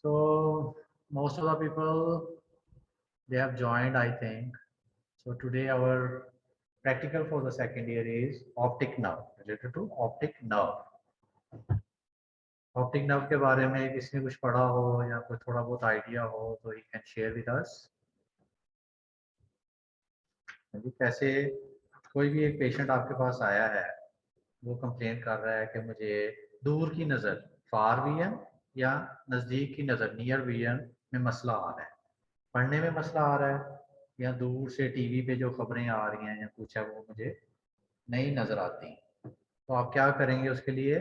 So most of the people, they have joined, I think. So today our practical for the second year is optic nerve, related to optic nerve. Optic nerve के बारे में किसी ने कुछ पढ़ा हो या कोई थोड़ा बहुत आइडिया हो तो he can share with us. कैसे कोई भी एक पेशेंट आपके पास आया है, वो कंप्लेन कर रहा है कि मुझे दूर की नज़र, फार विजन या नज़दीक की नज़र, नियर विजन में मसला आ रहा है, पढ़ने में मसला आ रहा है, या दूर से टीवी पे जो खबरें आ रही हैं या कुछ है वो मुझे नहीं नज़र आती। तो आप क्या करेंगे उसके लिए?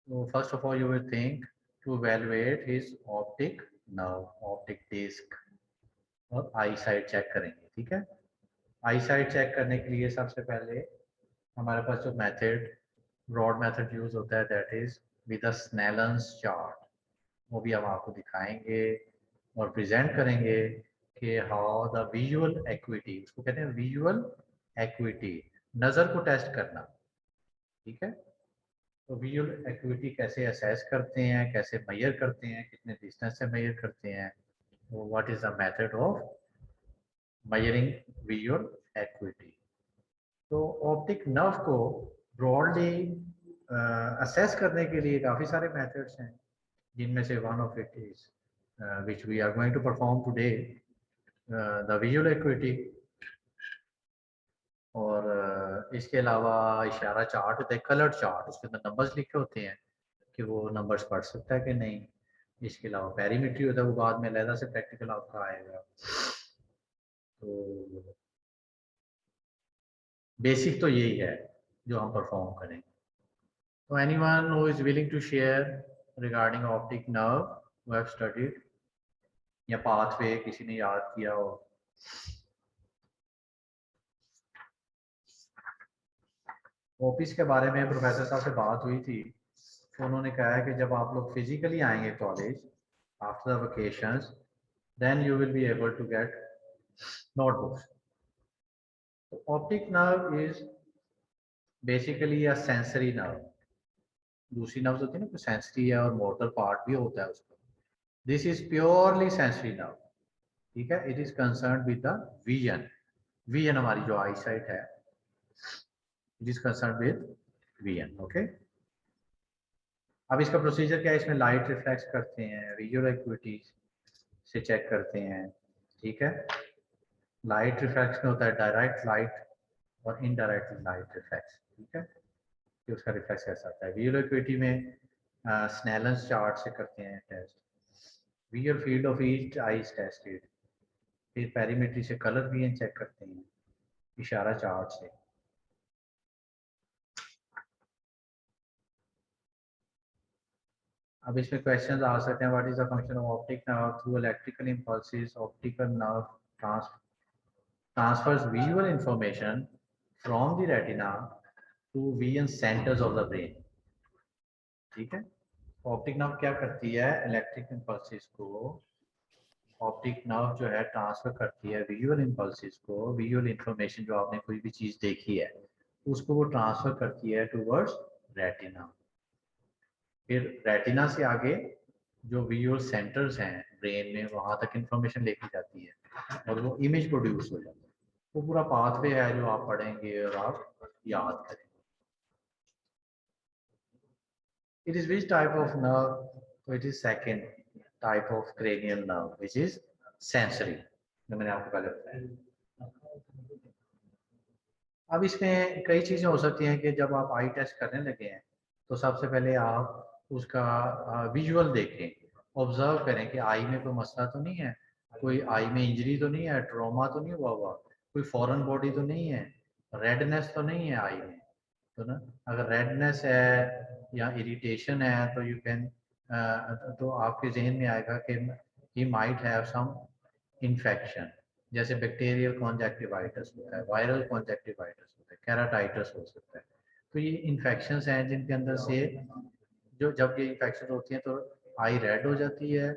तो first of all you will think to evaluate his optic nerve, optic disc, और आई साइट चेक करेंगे। ठीक है, आई साइट चेक करने के लिए सबसे पहले हमारे पास जो मेथड, ब्रॉड मेथड यूज होता है, that is with a Snellen's chart. वो भी हम आपको दिखाएंगे और प्रेजेंट करेंगे कि हाउ द विजुअल एक्विटी, उसको कहते हैं विजुअल एक्विटी, नज़र को टेस्ट करना। ठीक है, तो विजुअल एक्विटी कैसे असेस करते हैं, कैसे मेजर करते हैं, कितने डिस्टेंस से मेजर करते हैं, what is the method of measuring visual acuity. तो ऑप्टिक नर्व को ब्रॉडली असेस करने के लिए काफ़ी सारे मेथड्स हैं, जिनमें से one of it is which we are going to perform today, the visual acuity. और इसके अलावा इशारा चार्ट होता है, कलर चार्ट, उसके अंदर नंबर्स लिखे होते हैं कि वो नंबर्स पढ़ सकता है कि नहीं। इसके अलावा पेरीमेट्री होता है, वो बाद में अलहदा से प्रैक्टिकल आपका आएगा। तो बेसिक तो यही है जो हम परफॉर्म करेंगे। तो anyone who is willing to share regarding optic nerve, who have studied, या पाथवे किसी ने याद किया हो? ऑफिस के बारे में प्रोफेसर साहब से बात हुई थी, तो उन्होंने कहा है कि जब आप लोग फिजिकली आएंगे college after the vacations, then you will be able to get notebooks. तो optic nerve is basically a sensory nerve. दूसरी नर्व्स होती है ना, कोई सेंसरी है और मोटर पार्ट भी होता है उसका। This is purely sensory nerve. ठीक है, it is concern with the vision. Vision हमारी जो आई साइट है, it is concern with vision. Okay, अब इसका प्रोसीजर क्या है? इसमें लाइट रिफ्लेक्ट करते हैं, विजुअल एक्टिविटी से चेक करते हैं। ठीक है, लाइट रिफ्लेक्शन होता है डायरेक्ट लाइट और इनडायरेक्ट लाइट रिफ्लेक्स। ठीक है, कि उसका रिफ्लेक्स कैसा आता है। विजुअल एक्टिविटी में स्नेलन्स चार्ट से करते हैं test, visual field of each eyes tested, फिर पेरीमेट्री से कलर विजन चेक करते हैं इशारा चार्ट से। अब इसमें क्वेश्चंस आ सकते हैं, what is the function of optic nerve through electrical impulses? Optical nerve transfers visual information from the retina to vision centers of the brain। ठीक है, ऑप्टिक नर्व क्या करती है? इलेक्ट्रिक इम्पल्सेस को ऑप्टिक नर्व जो है ट्रांसफर करती है विजुअल इम्पल्सेस को, विजुअल इंफॉर्मेशन जो आपने कोई भी चीज देखी है उसको वो ट्रांसफर करती है टूवर्ड्स रेटिना। फिर रेटिना से आगे जो विजुअल सेंटर्स हैं ब्रेन में, वहां तक इंफॉर्मेशन लेके जाती है और वो इमेज प्रोड्यूस हो जाता है। वो पूरा पाथवे है जो आप पढ़ेंगे और आप याद करेंगे। It is which type of nerve? तो it is second type of cranial nerve which is sensory, जो मैंने आपको पहले बताया। अब इसमें कई चीज़ें हो सकती हैं कि जब आप आई टेस्ट करने लगे हैं तो सबसे पहले आप उसका विजुअल देखें, ऑब्जर्व करें कि आई में कोई मसला तो नहीं है, कोई आई में इंजरी तो नहीं है, ट्रॉमा तो नहीं हुआ, कोई फॉरेन बॉडी तो नहीं है, रेडनेस तो नहीं है आई में। तो ना, अगर रेडनेस है या इरिटेशन है तो यू कैन, तो आपके जहन में आएगा कि he might have some infection, जैसे बैक्टीरियल कॉन्जेक्टिवाइटिस होता है, वायरल कॉन्जेक्टिवाइटिस होता है, केराटाइटिस हो सकता है। तो ये इन्फेक्शंस हैं जिनके अंदर से जो, जब ये इन्फेक्शन होती हैं तो आई रेड हो जाती है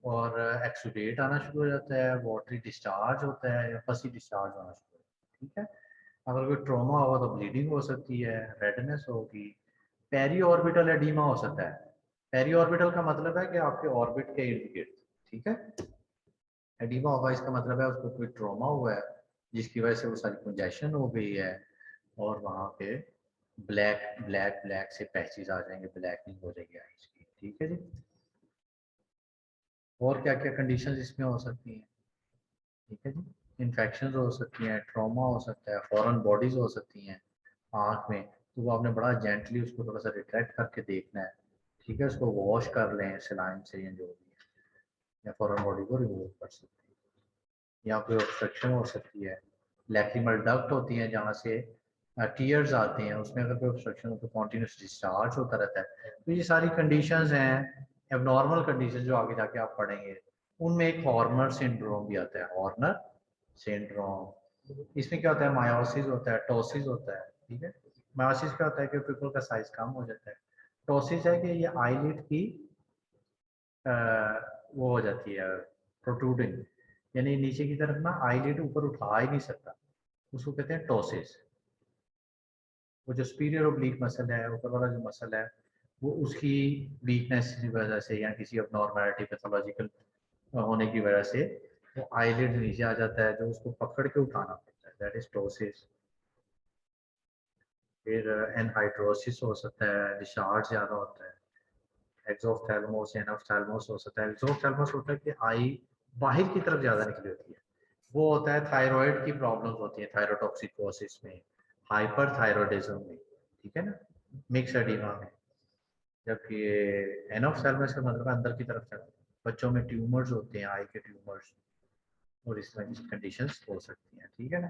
और एक्सुडेट आना शुरू हो जाता है, वाटरी डिस्चार्ज होता है या पसी डिस्चार्ज होना शुरू होता है। ठीक है, अगर कोई ट्रॉमा होगा तो ब्लीडिंग हो सकती है, रेडनेस होगी, पेरी ऑर्बिटल एडीमा हो सकता है। पेरी ऑर्बिटल का मतलब है कि आपके ऑर्बिट के इर्द गिर्द, ठीक है। एडिमा होगा इसका मतलब है उसको कोई ट्रॉमा हुआ है जिसकी वजह से वो सारी कंजेशन हो गई है और वहाँ पे ब्लैक ब्लैक ब्लैक से पैचेस आ जाएंगे, ब्लैकनिंग हो जाएगी आईज की, ठीक है जी। और क्या क्या कंडीशंस इसमें हो सकती हैं, ठीक है जी। इन्फेक्शन हो सकती हैं, ट्रॉमा हो सकता है, फॉरेन बॉडीज हो सकती हैं आँख में, तो वो आपने बड़ा जेंटली उसको थोड़ा सा रिट्रैक्ट करके देखना है, ठीक है। उसको वॉश कर लें सलाइन से या जो भी है, या फॉरेन बॉडी को रिमूव कर सकते हैं। या कोई ऑब्स्ट्रक्शन हो सकती है, लैक्रिमल डक्ट होती है जहाँ से टीयर्स आते हैं, उसमें अगर कोई ऑब्स्ट्रक्शन हो तो कॉन्टीन्यूस डिस्चार्ज होता रहता है। तो ये सारी कंडीशंस हैं, एबनॉर्मल कंडीशन जो आगे जाके आप पढ़ेंगे। उनमें एक हॉर्नर सिंड्रोम भी आता है, हॉर्नर सिंड्रोम। इसमें क्या होता है, मायोसिस होता है, टोसिस होता है, ठीक है। मायोसिस क्या होता है कि पीपल का साइज कम हो जाता है। टोसिस है कि ये आईलिड की वो हो जाती है प्रोट्रूडिंग, यानी नीचे की तरफ ना आईलिड ऊपर उठा ही नहीं सकता, उसको कहते हैं टोसिस। वो जो सुपीरियर ओब्लिक मसल है, ऊपर वाला जो मसल है, वो उसकी वीकनेस की वजह से या किसी अबनॉर्मैलिटी पैथोलॉजिकल होने की वजह से वो आईलिड नीचे आ जाता है, जो उसको पकड़ के उठाना पड़ता है, दैट इज टोसिस। फिर एनहाइड्रोसिस हो सकता है, डिस्चार्ज ज़्यादा होता है। एक्सोफ्थैल्मोस या एनाफ्थैल्मोस हो सकता है। एक्सोफ्थैल्मोस होता है कि आई बाहर की तरफ ज़्यादा निकली होती है, वो होता है थायराइड की प्रॉब्लम्स होती है, थायरोटॉक्सिकोसिस में, हाइपरथायरॉयडिज्म में, ठीक है ना, मिक्स एडिमा में। जबकि एनोफ्थैल्मस का मतलब है अंदर की तरफ चला, बच्चों में ट्यूमर्स होते हैं, आई के ट्यूमर्स, और इस तरह की कंडीशंस हो सकती हैं, ठीक है ना।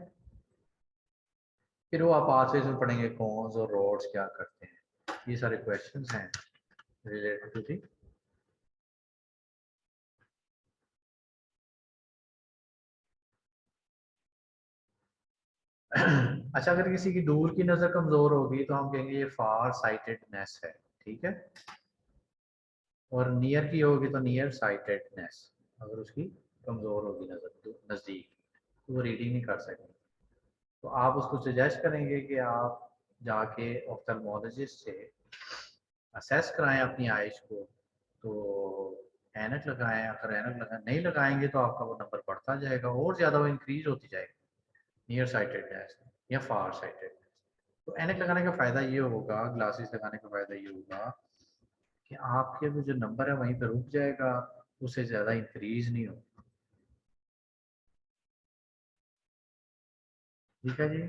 फिर वो आप पाथवेज में पढ़ेंगे, कॉन्स और रोड्स क्या करते हैं, ये सारे क्वेश्चंस हैं रिलेटेड टू दी। अच्छा, अगर किसी की दूर की नज़र कमज़ोर होगी तो हम कहेंगे ये फार साइटेडनेस है, ठीक है। और नियर की होगी तो नियर साइटेडनेस, अगर उसकी कमज़ोर होगी नज़र तो नज़दीक, तो वो रीडिंग नहीं कर सकेंगे। तो आप उसको सजेस्ट करेंगे कि आप जाके ऑफ्थल्मोलॉजिस्ट से असेस कराएं अपनी आइज को, तो ऐनक लगाएं। अगर ऐनक नहीं लगाएंगे तो आपका वो नंबर बढ़ता जाएगा और ज़्यादा वो इंक्रीज होती जाएगी, नियर साइटेडनेस या फार साइटेडनेस। तो ऐनक लगाने का फ़ायदा ये होगा, ग्लासेस लगाने का फ़ायदा ये होगा कि आपके वो जो नंबर है वहीं पे रुक जाएगा, उससे ज़्यादा इंक्रीज नहीं होगा, ठीक है जी।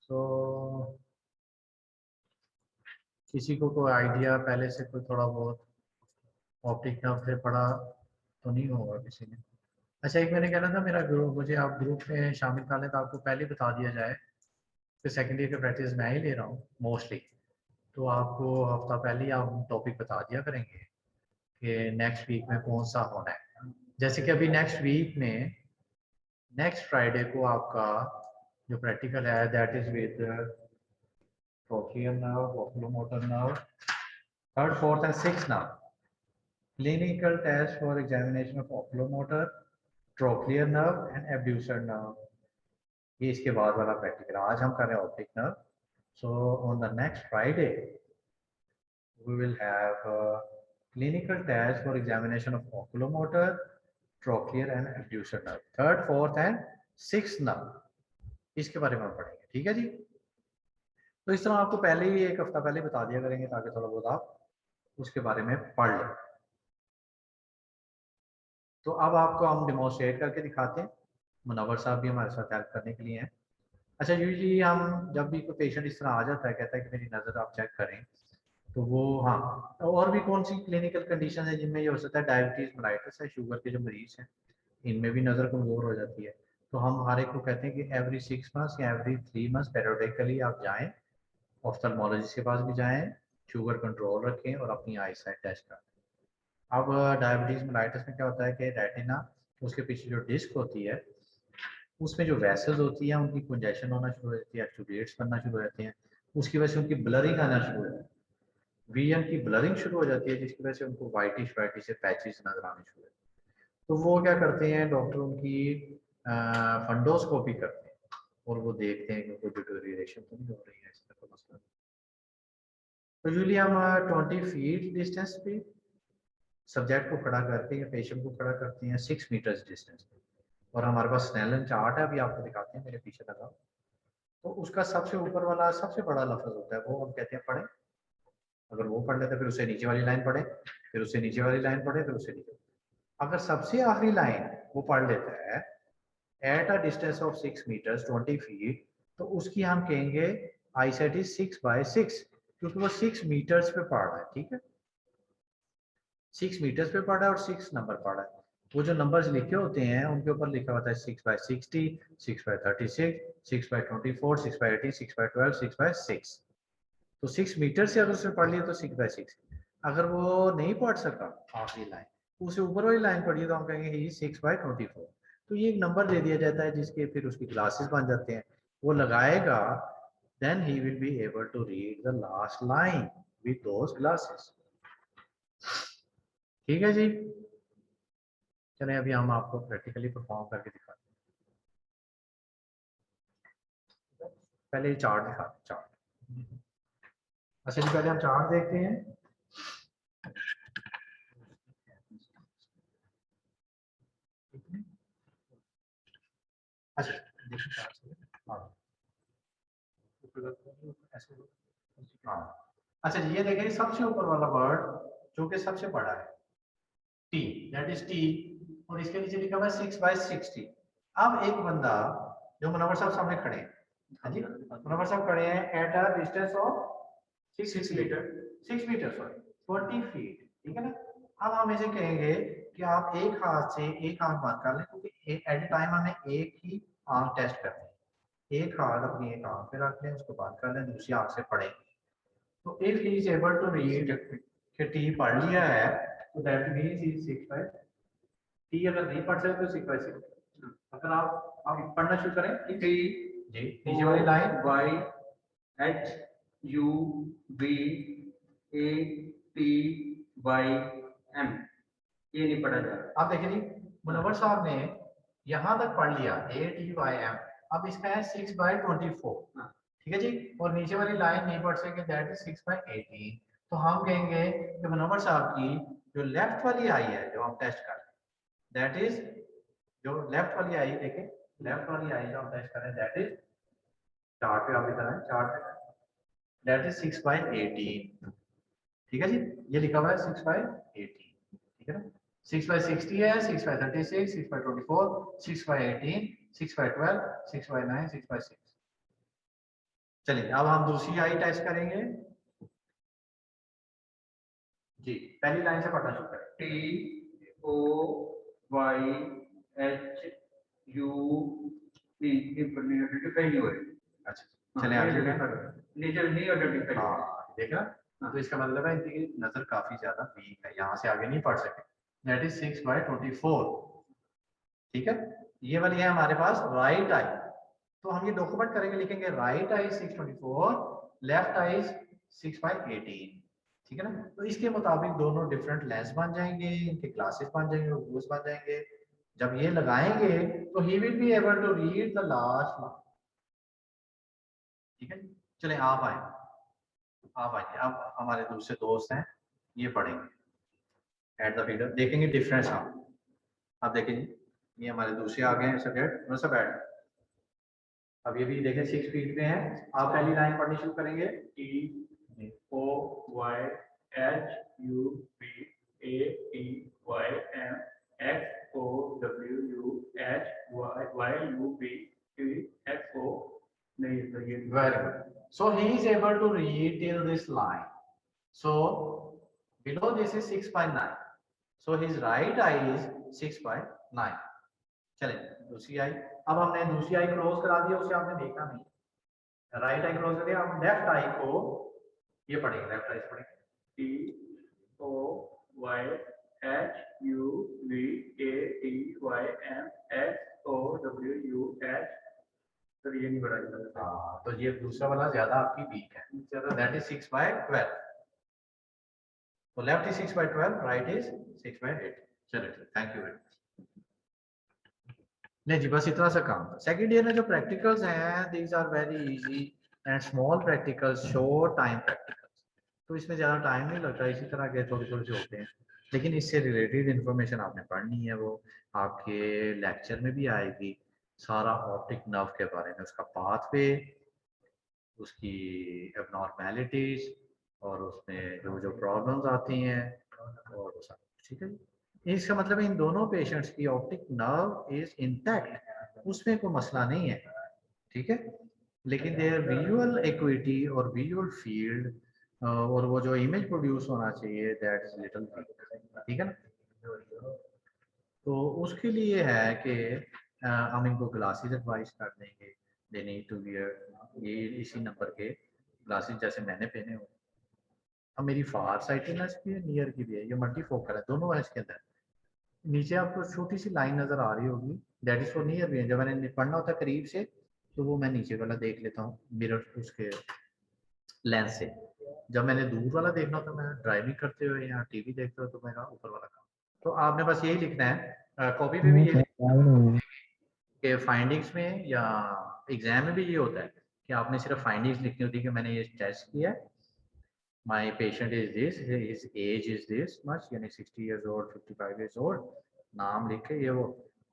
तो किसी को कोई आइडिया पहले से कोई थोड़ा बहुत ऑप्टिक नर्व से पढ़ा तो नहीं होगा किसी ने। अच्छा, एक मैंने कहना था, मेरा ग्रुप, मुझे आप ग्रुप में शामिल कर लें तो आपको पहले बता दिया जाए, फिर सेकेंड ईयर की प्रैक्टिस मैं ही ले रहा हूँ मोस्टली, तो आपको हफ्ता पहले ही आप टॉपिक बता दिया करेंगे कि नेक्स्ट वीक में कौन सा होना है। जैसे कि अभी नेक्स्ट वीक में, नेक्स्ट फ्राइडे को आपका जो प्रैक्टिकल है that is with trochlear nerve, oculomotor nerve, third fourth and six nerve, clinical test for examination of oculomotor, trochlear nerve and abducens nerve. ये इसके बाद वाला प्रैक्टिकल, आज हम कर रहे हैं optic nerve. So on the next Friday we will have a clinical test for examination of oculomotor, trochlear and abducer nerve, third, fourth and sixth nerve, इसके बारे में हम पढ़ेंगे, ठीक है जी। तो इस तरह आपको पहले ही एक हफ्ता पहले बता दिया करेंगे ताकि थोड़ा बहुत आप उसके बारे में पढ़ लें। तो अब आपको हम डिमोन्स्ट्रेट करके दिखाते हैं, मुनव्वर साहब भी हमारे साथ हेल्प करने के लिए हैं। अच्छा, यूजली हम जब भी कोई पेशेंट इस तरह आ जाता है, कहता है कि मेरी नज़र आप चेक करें, तो वो, हाँ, और भी कौन सी क्लिनिकल कंडीशन है जिनमें ये हो सकता है, डायबिटीज मेलाइटिस है, शुगर के जो मरीज हैं इनमें भी नज़र कमज़ोर हो जाती है। तो हम हर एक को कहते हैं कि एवरी 6 मंथ्स या एवरी 3 मंथ्स पेरियोडिकली आप जाएं, ऑफ्थल्मोलॉजिस्ट के पास भी जाएं, शुगर कंट्रोल रखें और अपनी आई साइट टेस्ट करें। अब डायबिटीज मेलाइटिस में क्या होता है कि रेटिना, उसके पीछे जो डिस्क होती है उसमें जो वेसल्स होती है उनकी कंजेशन होना शुरू हो जाती है, एक्चुएट्स बनना शुरू हो जाते हैं, उसकी वजह से उनकी ब्लरिंग आना शुरू हो जाती है, विजन की ब्लरिंग शुरू हो जाती है, जिसकी वजह से उनको वाइटिश वाइटिश से पैचेस नजर आने शुरू होते हैं। तो वो क्या करते हैं, डॉक्टर उनकी फंडोस्कोपी करते हैं और वो देखते हैं कि कोई डिटोरिएशन तो नहीं हो रही है, इस तरह का तो यूजली हम 20 फीट डिस्टेंस पे सब्जेक्ट को खड़ा करते हैं, पेशेंट को खड़ा करते हैं 6 मीटर्स डिस्टेंस पे। और हमारे पास स्नेलन चार्ट है, अभी आपको दिखाते हैं, मेरे पीछे लगा। तो उसका सबसे ऊपर वाला सबसे बड़ा लफ्ज होता है, वो हम कहते हैं पढ़े। अगर वो पढ़ लेते फिर उससे नीचे वाली लाइन पढ़े, फिर उससे नीचे वाली लाइन पढ़े, फिर उससे नीचे। अगर सबसे आखिरी लाइन वो पढ़ लेता है at a distance of 6 metres 20 feet, तो उसकी हम कहेंगे आई सेट इज 6/6, क्योंकि वो 6 मीटर्स पे पढ़ रहा है। ठीक है, 6 मीटर्स पे पढ़ रहा है और 6 नंबर पढ़ रहा है। वो जो नंबर्स लिखे होते हैं उनके ऊपर लिखा होता है 6/60, 6/36, 6/24, 6/18, 6/12, 6/6। तो 6 मीटर से अगर उसने पढ़ लिया तो 6/6। अगर वो नहीं पढ़ सका आखिरी लाइन, उसे ऊपर वाली लाइन पढ़ी तो हम कहेंगे ही 6/24। तो ये एक नंबर दे दिया जाता है जिसके फिर उसकी क्लासेस बन जाते हैं। वो लगाएगा, then he will be able to read the last line with those glasses. ठीक है जी, चलें अभी हम आपको प्रैक्टिकली परफॉर्म करके दिखाते हैं। पहले चार्ट दिखाते हैं, चार्ट। अच्छा जी, पहले हम चार्ट देखते हैं। अच्छा देखिए चार्ट से, हाँ हाँ। अच्छा जी, ये देखें सबसे ऊपर वाला वर्ड जो कि सबसे बड़ा है, टी, दैट इज टी, और इसके नीचे लिखा हुआ है 6/60। अब एक बंदा जो मुनव्वर साहब सामने खड़े हैं, हाँ जी मुनव्वर साहब खड़े हैं at a distance of 6 metre, 6 metre sorry 20 feet. ठीक है ना। अब हम इसे कहेंगे कि आप एक हाथ से एक आंख बंद कर लें, क्योंकि एट ए टाइम हमें एक ही आंख टेस्ट करनी है। एक हाथ अपनी एक आंख पे रख लें, उसको बंद कर लें, दूसरी आंख से पढ़ें। तो if he is able to read कि टी पढ़ लिया है, तो दैट मींस ही 6/, टी अगर नहीं पढ़ सकते तो 6/6। अगर आप पढ़ना शुरू करें टी जी, नीचे वाली line Y H U B A T Y M, ये नहीं पढ़ा जाए। आप देखिए जी, मुनव्वर साहब ने यहाँ तक पढ़ लिया ATYM। अब इसका है 6/24। ठीक है जी, और नीचे वाली लाइन नहीं पढ़ सके, दैट इज 6/18। तो हम कहेंगे कि मुनव्वर साहब की जो लेफ्ट वाली आई है, जो हम टेस्ट कर रहे हैं, दैट इज जो लेफ्ट वाली आई, देखें लेफ्ट वाली आई जो हम टेस्ट कर रहे हैं, दैट इज चार्ट पे आप इधर आए, चार्ट पे, दैट इज 6/18। ठीक है जी, ये लिखा हुआ है 6/18। ठीक है ना। 6/60 है, 6/36, 6/24, 6/18, 6/12, 6/9, 6/6। चलिए अब हम दूसरी आई टेस्ट करेंगे जी। पहली लाइन से पढ़ना शुरू करें, TOYHUP, पहली हो रही। अच्छा चलिए आइडेंटिफाई नीचे नहीं आइडेंटिफाई। हाँ देखा। तो इसका मतलब है इनकी नजर काफी ज्यादा वीक है, यहाँ से आगे नहीं पढ़ सके। That is 6/24। ठीक है, ये वाली है हमारे पास राइट आई। तो हम ये डॉक्यूमेंट करेंगे, लिखेंगे राइट आई 6/24, लेफ्ट आई 6/18। ठीक है ना। तो इसके मुताबिक दोनों डिफरेंट लेंस बन जाएंगे, इनके क्लासेस बन जाएंगे, रूल्स बन जाएंगे। जब ये लगाएंगे तो he will be able to read the last line. ठीक है, चले आप आए, आप आइए। अब हमारे दूसरे दोस्त हैं, ये पढ़ेंगे एट द फीडर, देखेंगे डिफरेंस आप देखेंगे। ये हमारे दूसरे आ गए हैं सब्जेक्ट, सब ऐड। अब ये भी देखें 6 फीट पे हैं। आप पहली लाइन पढ़नी शुरू करेंगे, TOYHUPATYUHYUPTXO। नहीं तो ये very good. So he is able to read till this line. So below this is 6/9. So his right eye is 6/9. चले दूसरी आई। अब हमने दूसरी आई क्लोज करा दिया, उसे आपने देखा नहीं, राइट आई क्लोज कर दिया। अब लेफ्ट आई को ये पढ़ेंगे, लेफ्ट आई से पढ़ेंगे TOYHUPATYMXOWUH। तो ये नहीं पढ़ा जाता। हाँ, तो ये दूसरा वाला ज्यादा आपकी वीक है, दैट इज 6/12। तो लेफ्ट इज 6/12, राइट इज 6/8। चलिए थैंक यू वेरी मच। नहीं जी, बस इतना सा काम था। सेकंड ईयर में जो प्रैक्टिकल्स हैं, these are very easy and small practicals, short time practicals. तो इसमें ज़्यादा टाइम नहीं लगता, इसी तरह के थोड़े थोड़े से होते हैं। लेकिन इससे रिलेटेड इन्फॉर्मेशन आपने पढ़नी है, वो आपके लेक्चर में भी आएगी, सारा ऑप्टिक नर्व के बारे में, उसका पाथवे, उसकी एबनॉर्मेलिटीज और उसमें जो जो प्रॉब्लम्स आती हैं और वो सब। ठीक है जी, इसका मतलब इन दोनों पेशेंट्स की ऑप्टिक नर्व इज इंटैक्ट, उसमें कोई मसला नहीं है। ठीक है, लेकिन देयर विजुअल एक्विटी और विजुअल फील्ड और वो जो इमेज प्रोड्यूस होना चाहिए दैट इज लिटिल, ठीक है ना। तो उसके लिए है कि हम इनको ग्लासेस एडवाइस कर देंगे, दे नीड टू वियर ये इसी नंबर के ग्लासेस जैसे मैंने पहने हुए। अब मेरी फार साइटिनस भी है, नियर की भी है, ये मल्टी फोकल है, दोनों है इसके अंदर। नीचे आपको छोटी सी लाइन नजर आ रही होगी, दैट इज फॉर नियर भी है। जब मैंने पढ़ना होता है करीब से तो वो मैं नीचे वाला देख लेता हूँ मिरर उसके लेंस से। जब मैंने दूर वाला देखना होता है, मैं ड्राइविंग करते हुए या टीवी देखते हुए, तो मेरा ऊपर वाला काम। तो आपने बस यही लिखना है, कॉपी पे भी यही कि फाइंडिंग्स में या एग्जाम में भी ये होता है कि आपने सिर्फ फाइंडिंग्स लिखनी होती है कि मैंने ये टेस्ट किया, my patient is this, his age is this much, यानी 60 इयर्स ओल्ड, 55 इयर्स ओल्ड, नाम लिख के ये वो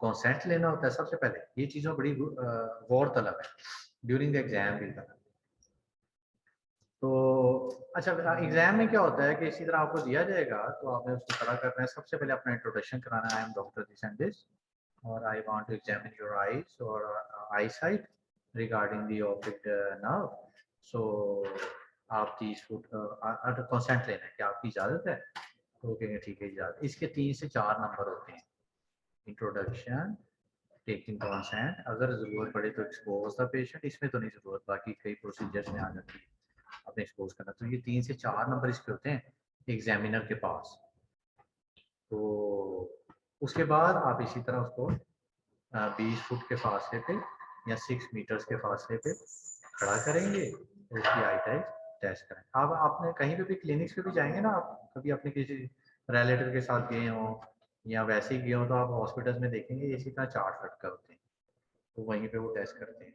कंसेंट लेना होता है सबसे पहले। ये चीज़ों बड़ी गौर तलब है ड्यूरिंग द एग्जाम भी। तो अच्छा, एग्जाम में क्या होता है कि इसी तरह आपको दिया जाएगा तो आपने उसको खड़ा करना है, सबसे पहले अपना इंट्रोडक्शन कराना है, I am doctor this and this और I want to examine your eyes और eyesight regarding the optic nerve. So आप 30 फुट कंसेंट लेना है कि आपकी इजाज़त है, तो वो कहेंगे ठीक है इजाज़त। इसके 3 से 4 नंबर होते हैं, इंट्रोडक्शन, टेकिंग कंसेंट, अगर ज़रूरत पड़े तो एक्सपोज द पेशेंट, इसमें तो नहीं ज़रूरत, बाकी कई प्रोसीजर्स में आ जाती है आपने एक्सपोज करना। तो ये 3 से 4 नंबर इसके होते हैं एग्जामिनर के पास। तो उसके बाद आप इसी तरह उसको 20 फुट के फासले पे या 6 मीटर्स के फासले पे खड़ा करेंगे और उसकी आई टाइप टेस्ट करें। आप आपने कहीं पे भी क्लिनिक्स पे भी जाएंगे ना, आप कभी अपने किसी रिलेटिव के साथ गए हों या वैसे ही गए हों, तो आप हॉस्पिटल्स में देखेंगे इसी तरह चार्ट लटका होते हैं, तो वहीं पे वो टेस्ट करते हैं।